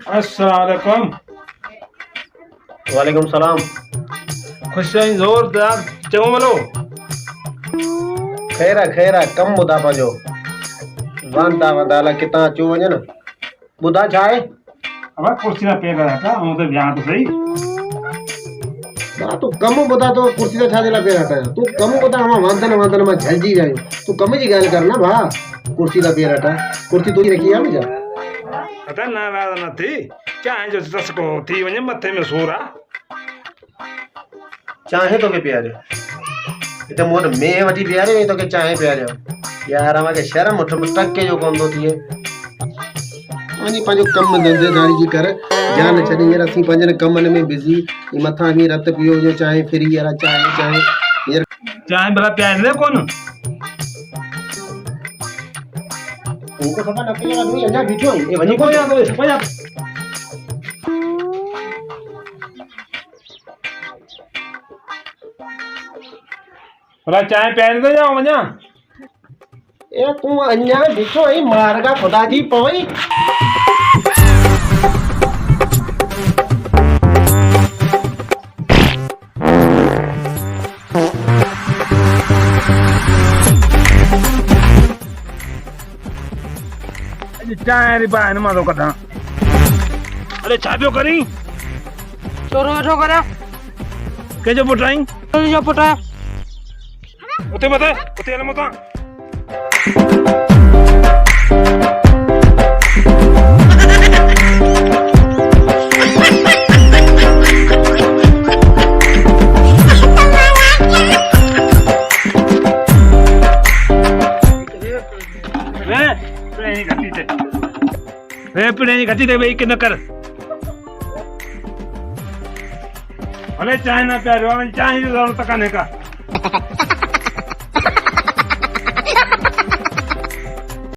अस्सलाम। वालेकुम सलाम। खुश आहीं ज़ोरदार चङो भलो। खैरा खैरा कम ॿुधा पंहिंजो वांदा वांदा अलाए किथां अचूं वञनि। ॿुधा छा आहे? अब कुर्सी ना पे रहा था हूं तो बिहार तो सही। मां तूं कमु ॿुधा तो कुर्सी ते छाजे लाइ पेर हटाया? तूं कमु ॿुधा मां वांदनि मां झलिजी विया आहियूं। तूं कम जी ॻाल्हि कर न भाउ। कुर्सी ते पेर हटा, कुर्सी तुंहिंजी रखी आहे मुंहिंजा। पता नाराज़ न थी चाहे जो चस्को थी वञे मथे में सूर आहे। चाहे तोखे पियारियो हिते मूं वटि मेह वठी पियारियो ऐं तोखे चाहे पियारियो। यार मूंखे शर्म उठ टके जो कोन थो थिए। वञी पंहिंजो कमु धंधेदारी जी कर, जान छॾे। हींअर असीं पंहिंजनि कमनि में बिज़ी, मथां बि रत पियो जो चाहे फ्री वारा चाहे हींअर चाहे भला प्यारे कोन उनको खबर न पई आहे अञा बीठो आहीं। वञी वञा भला चाहे प्यारे तो जाओ वञा। ए तूं अञा बीठो आहीं मारगा खुदा जी पवई। चाहे री बाहर मां तो कढां। अरे छा पियो करी? चोरो वेठो करिया। कंहिंजो पुटु आहीं? तुंहिंजो पुटु आहे। उते मथे उते हल मथां। पिणे घटी ते वेही किन कर। भले चाहे ना प्यारो चाहे जो तक का